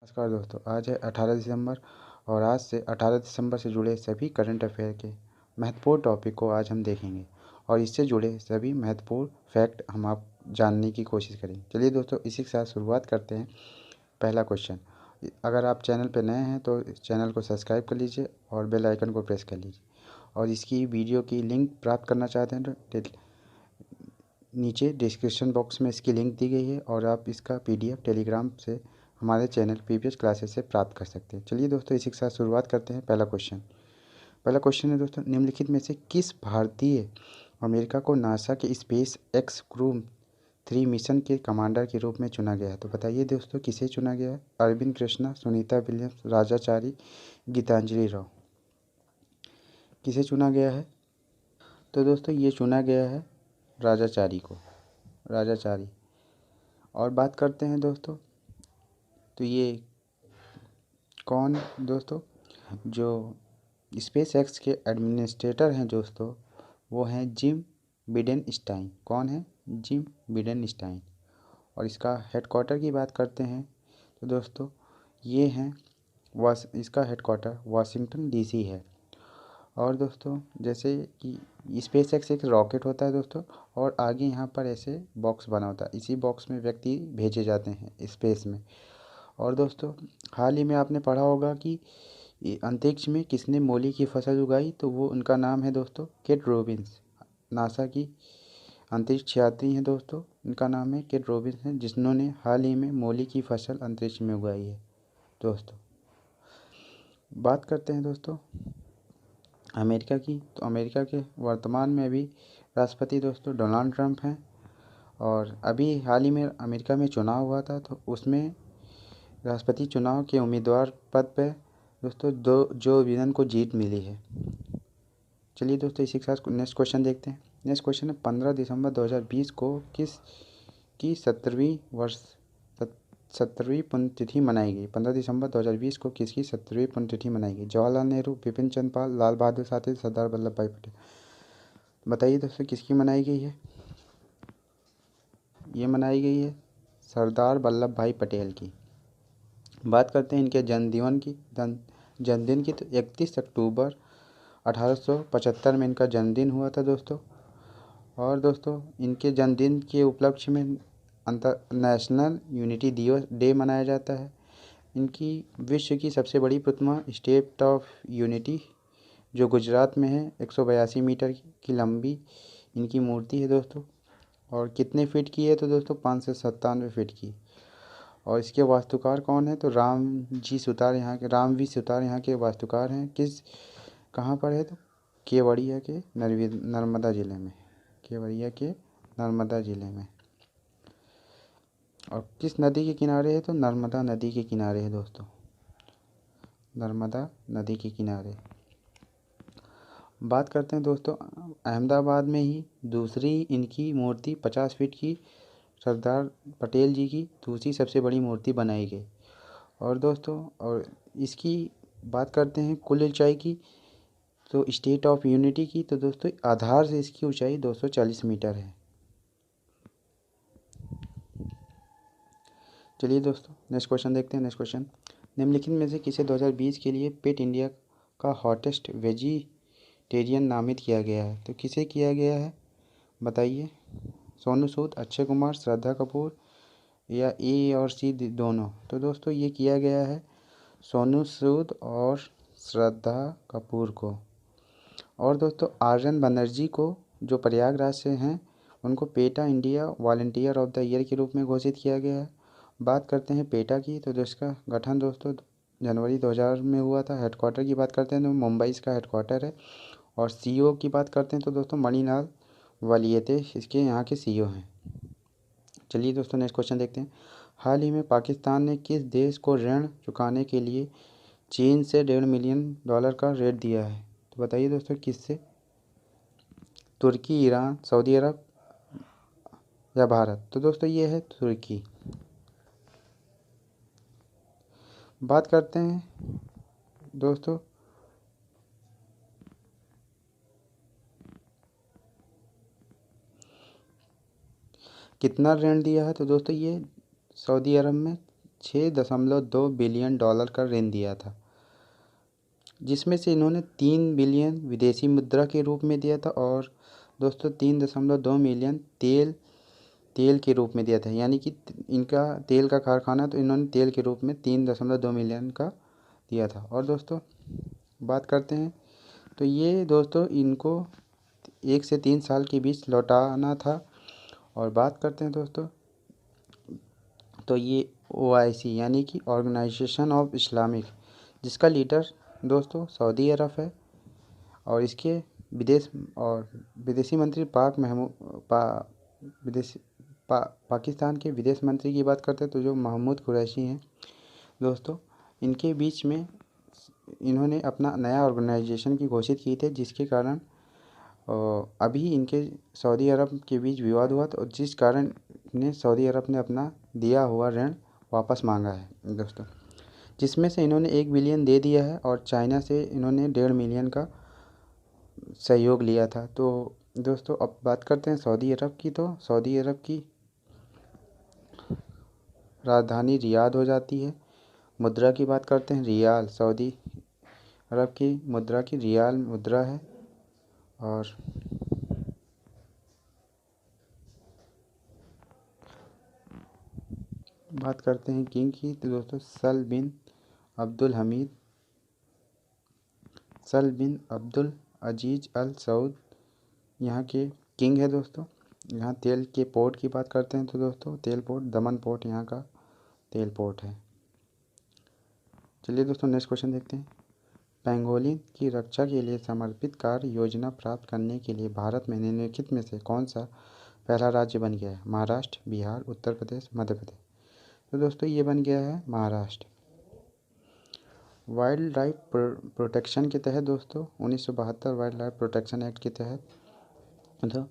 नमस्कार दोस्तों, आज है 18 दिसंबर और आज से 18 दिसंबर से जुड़े सभी करंट अफेयर के महत्वपूर्ण टॉपिक को आज हम देखेंगे और इससे जुड़े सभी महत्वपूर्ण फैक्ट हम आप जानने की कोशिश करेंगे। चलिए दोस्तों, इसी के साथ शुरुआत करते हैं। पहला क्वेश्चन, अगर आप चैनल पर नए हैं तो इस चैनल को सब्सक्राइब कर लीजिए और बेल आइकन को प्रेस कर लीजिए। और इसकी वीडियो की लिंक प्राप्त करना चाहते हैं तो नीचे डिस्क्रिप्शन बॉक्स में इसकी लिंक दी गई है और आप इसका PDF टेलीग्राम से हमारे चैनल प्रीवियस क्लासेस से प्राप्त कर सकते हैं। चलिए दोस्तों, इसी के साथ शुरुआत करते हैं। पहला क्वेश्चन है दोस्तों, निम्नलिखित में से किस भारतीय अमेरिका को नासा के स्पेस एक्स क्रू 3 मिशन के कमांडर के रूप में चुना गया है? तो बताइए दोस्तों, किसे चुना गया है? अरविंद कृष्णा, सुनीता विलियम्स, राजाचारी, गीतांजलि राव। किसे चुना गया है? तो दोस्तों ये चुना गया है राजाचारी को, राजाचारी। और बात करते हैं दोस्तों, तो ये कौन दोस्तों, जो स्पेस एक्स के एडमिनिस्ट्रेटर हैं दोस्तों, वो हैं जिम बिडेनस्टाइन। कौन है? जिम बिडेनस्टाइन। और इसका हेडक्वार्टर की बात करते हैं तो दोस्तों ये हैं इसका हेडक्वार्टर वाशिंगटन DC है। और दोस्तों जैसे कि स्पेस एक्स एक रॉकेट होता है दोस्तों, और आगे यहाँ पर ऐसे बॉक्स बना होता है, इसी बॉक्स में व्यक्ति भेजे जाते हैं स्पेस में। और दोस्तों हाल ही में आपने पढ़ा होगा कि अंतरिक्ष में किसने मूली की फसल उगाई, तो वो उनका नाम है दोस्तों केट रॉबिन्स। नासा की अंतरिक्ष यात्री हैं दोस्तों, उनका नाम है केट रॉबिन्स है, जिन्होंने हाल ही में मूली की फसल अंतरिक्ष में उगाई है दोस्तों। बात करते हैं दोस्तों अमेरिका की, तो अमेरिका के वर्तमान में अभी राष्ट्रपति दोस्तों डोनाल्ड ट्रंप हैं। और अभी हाल ही में अमेरिका में चुनाव हुआ था, तो उसमें राष्ट्रपति चुनाव के उम्मीदवार पद पर दोस्तों जो बिडेन को जीत मिली है। चलिए दोस्तों, इसी के साथ नेक्स्ट क्वेश्चन देखते हैं। नेक्स्ट क्वेश्चन है, 15 दिसंबर 2020 को किस की 70वीं पुण्यतिथि मनाई गई? 15 दिसंबर 2020 को किसकी 70वीं पुण्यतिथि मनाई गई? जवाहरलाल नेहरू, बिपिन चंद्र पाल, लाल बहादुर शास्त्री, सरदार वल्लभ भाई पटेल। बताइए दोस्तों, किसकी मनाई गई है? ये मनाई गई है सरदार वल्लभ भाई पटेल की। बात करते हैं इनके जन्मदिन की, तो 31 अक्टूबर 1875 में इनका जन्मदिन हुआ था दोस्तों। और दोस्तों इनके जन्मदिन के उपलक्ष्य में नेशनल यूनिटी डे मनाया जाता है। इनकी विश्व की सबसे बड़ी प्रतिमा स्टैच्यू ऑफ यूनिटी जो गुजरात में है, 182 मीटर की लंबी इनकी मूर्ति है दोस्तों। और कितने फीट की है? तो दोस्तों 597 फीट की। और इसके वास्तुकार कौन है? तो रामवी सुतार यहाँ के वास्तुकार हैं। कहाँ पर है? तो केवड़िया के नर्मदा ज़िले में। और किस नदी के किनारे है? तो नर्मदा नदी के किनारे है दोस्तों, नर्मदा नदी के किनारे। बात करते हैं दोस्तों अहमदाबाद में ही दूसरी इनकी मूर्ति 50 फीट की सरदार पटेल जी की दूसरी सबसे बड़ी मूर्ति बनाई गई। और दोस्तों और इसकी बात करते हैं कुल ऊंचाई की, तो स्टैच्यू ऑफ यूनिटी की, तो दोस्तों आधार से इसकी ऊंचाई 240 मीटर है। चलिए दोस्तों नेक्स्ट क्वेश्चन देखते हैं। नेक्स्ट क्वेश्चन, निम्नलिखित में से किसे 2020 के लिए पेट इंडिया का हॉटेस्ट वेजिटेरियन नामित किया गया है? तो किसे किया गया है बताइए? सोनू सूद, अक्षय कुमार, श्रद्धा कपूर या A और C दोनों? तो दोस्तों ये किया गया है सोनू सूद और श्रद्धा कपूर को। और दोस्तों आर्यन बनर्जी को, जो प्रयागराज से हैं, उनको PETA India volunteer of the year के रूप में घोषित किया गया है। बात करते हैं पेटा की, तो जिसका गठन दोस्तों जनवरी 2000 में हुआ था। हेडक्वार्टर की बात करते हैं तो मुंबई इसका हेडक्वार्टर है। और CEO की बात करते हैं तो दोस्तों मणिलाल वलियते इसके यहाँ के CEO हैं। चलिए दोस्तों नेक्स्ट क्वेश्चन देखते हैं। हाल ही में पाकिस्तान ने किस देश को ऋण चुकाने के लिए चीन से $1.5 मिलियन का ऋण दिया है? तो बताइए दोस्तों किससे? तुर्की, ईरान, सऊदी अरब या भारत? तो दोस्तों ये है तुर्की। बात करते हैं दोस्तों कितना ऋण दिया है, तो दोस्तों ये सऊदी अरब में $6.2 बिलियन का ऋण दिया था, जिसमें से इन्होंने 3 बिलियन विदेशी मुद्रा के रूप में दिया था और दोस्तों 3.2 मिलियन तेल के रूप में दिया था। यानी कि इनका तेल का कारखाना, तो इन्होंने तेल के रूप में 3.2 मिलियन का दिया था। और दोस्तों बात करते हैं, तो ये दोस्तों इनको 1 से 3 साल के बीच लौटाना था। और बात करते हैं दोस्तों, तो ये OIC यानी कि ऑर्गेनाइजेशन ऑफ इस्लामिक, जिसका लीडर दोस्तों सऊदी अरब है। और इसके विदेशी मंत्री पाकिस्तान के विदेश मंत्री की बात करते हैं तो जो महमूद कुरैशी हैं दोस्तों, इनके बीच में इन्होंने अपना नया ऑर्गेनाइजेशन की घोषित की थी, जिसके कारण अभी इनके सऊदी अरब के बीच विवाद हुआ था और जिस कारण सऊदी अरब ने अपना दिया हुआ ऋण वापस मांगा है दोस्तों, जिसमें से इन्होंने 1 बिलियन दे दिया है और चाइना से इन्होंने 1.5 मिलियन का सहयोग लिया था। तो दोस्तों अब बात करते हैं सऊदी अरब की, तो सऊदी अरब की राजधानी रियाद हो जाती है। मुद्रा की बात करते हैं, रियाल, सऊदी अरब की मुद्रा की रियाल मुद्रा है। और बात करते हैं किंग की, तो दोस्तों सल बिन अब्दुल अजीज अल सऊद यहाँ के किंग है दोस्तों। यहाँ तेल के पोर्ट की बात करते हैं, तो दोस्तों तेल पोर्ट दमन पोर्ट यहाँ का तेल पोर्ट है। चलिए दोस्तों नेक्स्ट क्वेश्चन देखते हैं। पेंगोलिन की रक्षा के लिए समर्पित कार्य योजना प्राप्त करने के लिए भारत में निम्नलिखित में से कौन सा पहला राज्य बन गया है? महाराष्ट्र, बिहार, उत्तर प्रदेश, मध्य प्रदेश। तो दोस्तों ये बन गया है महाराष्ट्र। वाइल्ड लाइफ प्रोटेक्शन के तहत दोस्तों 1972 वाइल्ड लाइफ प्रोटेक्शन एक्ट के तहत मतलब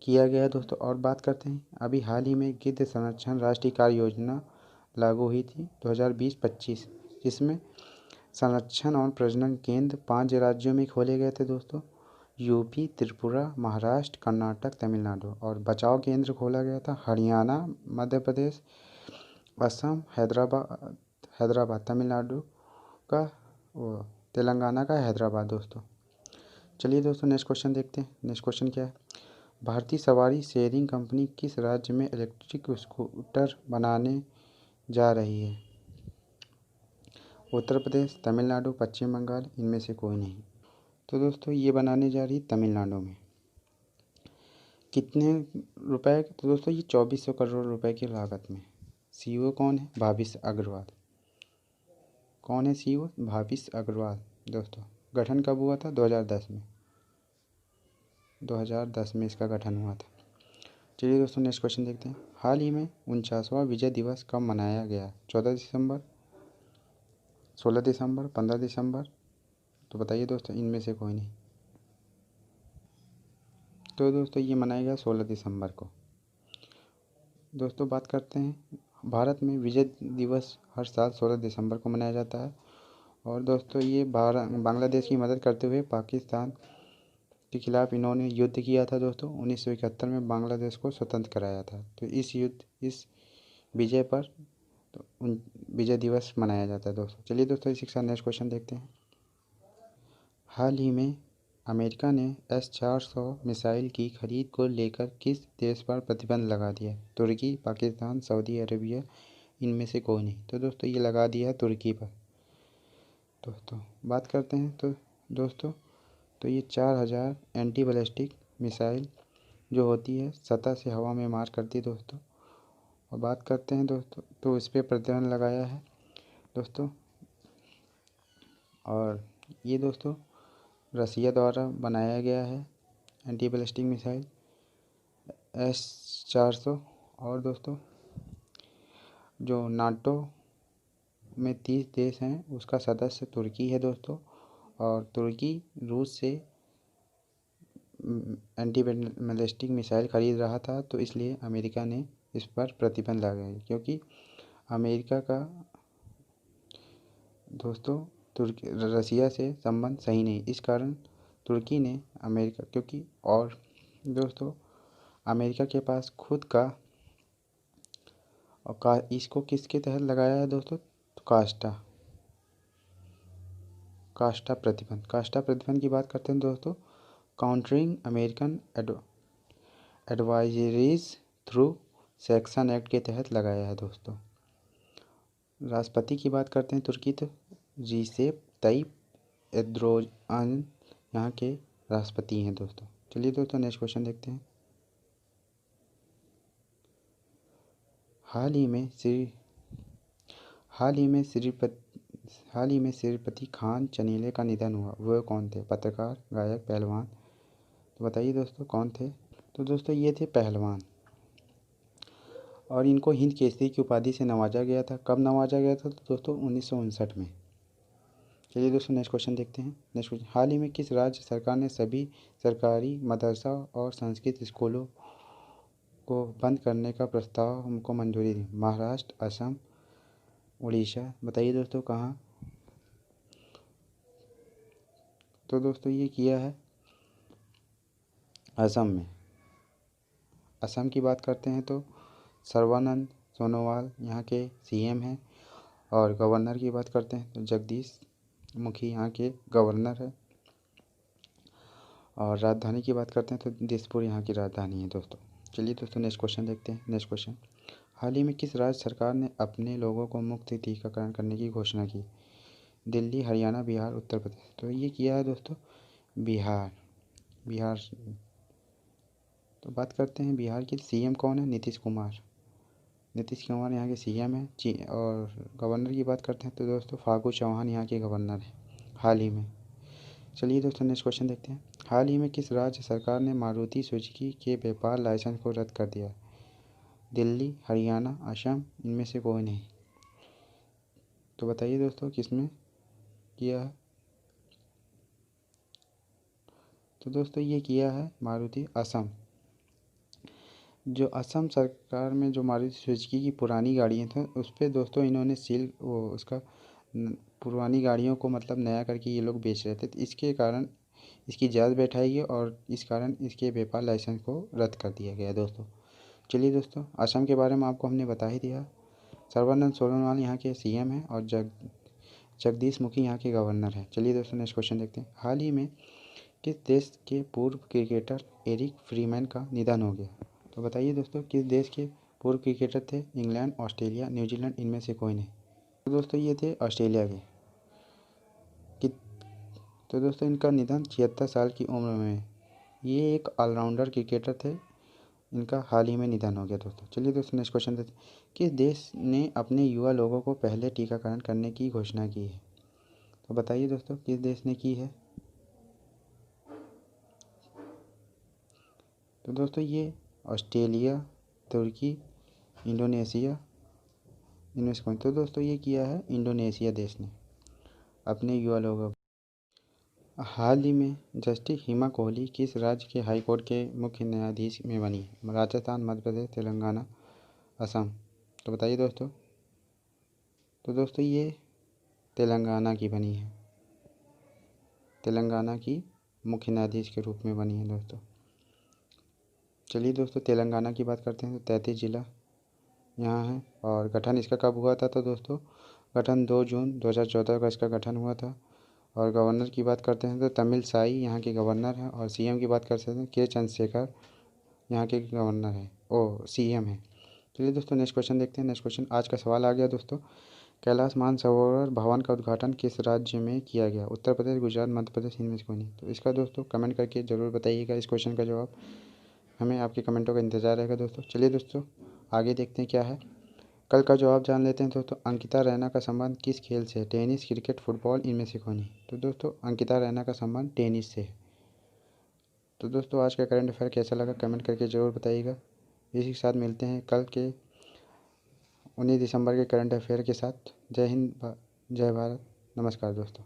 किया गया है दोस्तों। और बात करते हैं, अभी हाल ही में गिद्ध संरक्षण राष्ट्रीय कार्य योजना लागू हुई थी 2020-25, जिसमें संरक्षण और प्रजनन केंद्र 5 राज्यों में खोले गए थे दोस्तों, यूपी, त्रिपुरा, महाराष्ट्र, कर्नाटक, तमिलनाडु। और बचाव केंद्र खोला गया था हरियाणा, मध्य प्रदेश, असम, हैदराबाद तमिलनाडु का, वो तेलंगाना का हैदराबाद दोस्तों। चलिए दोस्तों नेक्स्ट क्वेश्चन देखते हैं। नेक्स्ट क्वेश्चन क्या है? भारतीय सवारी शेयरिंग कंपनी किस राज्य में इलेक्ट्रिक स्कूटर बनाने जा रही है? उत्तर प्रदेश, तमिलनाडु, पश्चिम बंगाल, इनमें से कोई नहीं। तो दोस्तों ये बनाने जा रही है तमिलनाडु में। कितने रुपए? तो दोस्तों ये 2400 करोड़ रुपए की लागत में। CEO कौन है? भाविश अग्रवाल। कौन है CEO? भाविश अग्रवाल दोस्तों। गठन कब हुआ था? 2010 में। 2010 में इसका गठन हुआ था। चलिए दोस्तों नेक्स्ट क्वेश्चन देखते हैं। हाल ही में 49वां विजय दिवस कब मनाया गया? 14 दिसंबर, 16 दिसंबर, 15 दिसंबर। तो बताइए दोस्तों, इनमें से कोई नहीं। तो दोस्तों ये मनाया गया 16 दिसंबर को। दोस्तों बात करते हैं, भारत में विजय दिवस हर साल 16 दिसंबर को मनाया जाता है। और दोस्तों ये बांग्लादेश की मदद करते हुए पाकिस्तान के खिलाफ इन्होंने युद्ध किया था दोस्तों। 1971 में बांग्लादेश को स्वतंत्र कराया था। तो इस विजय पर तो विजय दिवस मनाया जाता है दोस्तों। चलिए दोस्तों इसी के साथ नेक्स्ट क्वेश्चन देखते हैं। हाल ही में अमेरिका ने S-400 मिसाइल की खरीद को लेकर किस देश पर प्रतिबंध लगा दिया? तुर्की, पाकिस्तान, सऊदी अरेबिया, इनमें से कोई नहीं। तो दोस्तों ये लगा दिया है तुर्की पर। दोस्तों बात करते हैं, तो दोस्तों तो ये 4000 एंटी बैलिस्टिक मिसाइल जो होती है सतह से हवा में मार करती है दोस्तों। और बात करते हैं दोस्तों, तो इस पर प्रतिबंध लगाया है दोस्तों। और ये दोस्तों रसिया द्वारा बनाया गया है एंटी बैलिस्टिक मिसाइल S-400। और दोस्तों जो नाटो में 30 देश हैं उसका सदस्य तुर्की है दोस्तों। और तुर्की रूस से एंटी बैलिस्टिक मिसाइल खरीद रहा था, तो इसलिए अमेरिका ने इस पर प्रतिबंध लगाया, क्योंकि अमेरिका का दोस्तों तुर्की रसिया से संबंध सही नहीं, इस कारण तुर्की ने अमेरिका, क्योंकि और दोस्तों अमेरिका के पास खुद का और इसको किसके तहत लगाया है दोस्तों? तो काष्ठा प्रतिबंध। काष्ठा प्रतिबंध की बात करते हैं दोस्तों, countering American advisories through section act के तहत लगाया है दोस्तों। राष्ट्रपति की बात करते हैं तुर्की, तो रिसेप तैयप एर्दोगान यहाँ के राष्ट्रपति हैं दोस्तों। चलिए दोस्तों नेक्स्ट क्वेश्चन देखते हैं। हाल ही में श्रीपति खान चनीले का निधन हुआ। वह कौन थे? पत्रकार, गायक, पहलवान? तो बताइए दोस्तों कौन थे? तो दोस्तों ये थे पहलवान, और इनको हिंद केसरी की उपाधि से नवाजा गया था। कब नवाजा गया था? तो दोस्तों 1959 में। चलिए दोस्तों नेक्स्ट क्वेश्चन देखते हैं। नेक्स्ट क्वेश्चन, हाल ही में किस राज्य सरकार ने सभी सरकारी मदरसा और संस्कृत स्कूलों को बंद करने का प्रस्ताव हमको मंजूरी दी? महाराष्ट्र, असम, उड़ीसा? बताइए दोस्तों कहाँ? तो दोस्तों ये किया है असम में। असम की बात करते हैं तो सर्बानंद सोनोवाल यहाँ के सीएम हैं, और गवर्नर की बात करते हैं तो जगदीश मुखी यहाँ के गवर्नर है, और राजधानी की बात करते हैं तो दिसपुर यहाँ की राजधानी है दोस्तों। चलिए दोस्तों नेक्स्ट क्वेश्चन देखते हैं। नेक्स्ट क्वेश्चन, हाल ही में किस राज्य सरकार ने अपने लोगों को मुफ्त टीकाकरण करने की घोषणा की? दिल्ली, हरियाणा, बिहार, उत्तर प्रदेश? तो ये किया है दोस्तों बिहार। तो बात करते हैं बिहार की। सीएम कौन है? नीतीश कुमार यहाँ के सीएम हैं। और गवर्नर की बात करते हैं तो दोस्तों फागू चौहान यहाँ के गवर्नर हैं हाल ही में। चलिए दोस्तों नेक्स्ट क्वेश्चन देखते हैं। हाल ही में किस राज्य सरकार ने मारुति सुजुकी के व्यापार लाइसेंस को रद्द कर दिया? दिल्ली, हरियाणा, असम? इनमें से कोई नहीं। तो बताइए दोस्तों किसमें किया है? तो दोस्तों ये किया है मारुति असम। जो असम सरकार में जो मारुति सुजुकी की पुरानी गाड़ियाँ थी उस पर दोस्तों इन्होंने उसका पुरानी गाड़ियों को मतलब नया करके ये लोग बेच रहे थे, तो इसके कारण इसकी जांच बैठाई गई और इस कारण इसके व्यापार लाइसेंस को रद्द कर दिया गया दोस्तों। चलिए दोस्तों असम के बारे में आपको हमने बता ही दिया। सर्बानंद सोनोवाल यहाँ के सीएम हैं, और जगदीश मुखी यहाँ के गवर्नर हैं। चलिए दोस्तों नेक्स्ट क्वेश्चन देखते हैं। हाल ही में किस देश के पूर्व क्रिकेटर एरिक फ्रीमैन का निधन हो गया? तो बताइए दोस्तों किस देश के पूर्व क्रिकेटर थे? England, Australia, New Zealand? इनमें से कोई नहीं। तो दोस्तों ये थे ऑस्ट्रेलिया के। तो दोस्तों इनका निधन 76 साल की उम्र में। ये एक ऑलराउंडर क्रिकेटर थे, इनका हाल ही में निधन हो गया दोस्तों। चलिए दोस्तों नेक्स्ट क्वेश्चन देखते हैं। किस देश ने अपने युवा लोगों को पहले टीकाकरण करने की घोषणा की है? तो बताइए दोस्तों किस देश ने की है? तो दोस्तों ये ऑस्ट्रेलिया, तुर्की, इंडोनेशिया? इनमें से कौन? तो दोस्तों ये किया है इंडोनेशिया देश ने अपने युवा लोगों। हाल ही में जस्टिस हिमा कोहली किस राज्य के हाई कोर्ट के मुख्य न्यायाधीश में बनी? राजस्थान, मध्य प्रदेश, तेलंगाना, असम? तो बताइए दोस्तों। तो दोस्तों ये तेलंगाना की बनी है, तेलंगाना की मुख्य न्यायाधीश के रूप में बनी है दोस्तों। चलिए दोस्तों तेलंगाना की बात करते हैं तो 33 ज़िला यहाँ है, और गठन इसका कब हुआ था? तो दोस्तों गठन 2 जून 2014 का इसका गठन हुआ था। और गवर्नर की बात करते हैं तो तमिल साई यहाँ के गवर्नर हैं, और सीएम की बात कर सकते हैं के चंद्रशेखर यहाँ के गवर्नर हैं, सीएम हैं। चलिए दोस्तों नेक्स्ट क्वेश्चन देखते हैं। नेक्स्ट क्वेश्चन, आज का सवाल आ गया दोस्तों, कैलाश मानसरोवर भवन का उद्घाटन किस राज्य में किया गया? उत्तर प्रदेश, गुजरात, मध्य प्रदेश? इनमें से कोई नहीं। तो इसका दोस्तों कमेंट करके ज़रूर बताइएगा इस क्वेश्चन का जवाब, हमें आपके कमेंटों का इंतज़ार रहेगा दोस्तों। चलिए दोस्तों आगे देखते हैं क्या है। कल का जवाब जान लेते हैं दोस्तों। अंकिता रैना का संबंध किस खेल से है? Tennis, cricket, football? इनमें से कोई नहीं। तो दोस्तों अंकिता रैना का संबंध टेनिस से है। तो दोस्तों आज का करंट अफेयर कैसा लगा कमेंट करके ज़रूर बताइएगा। इसी के साथ मिलते हैं कल के 19 दिसंबर के करंट अफेयर के साथ। जय हिंद, जय भारत, नमस्कार दोस्तों।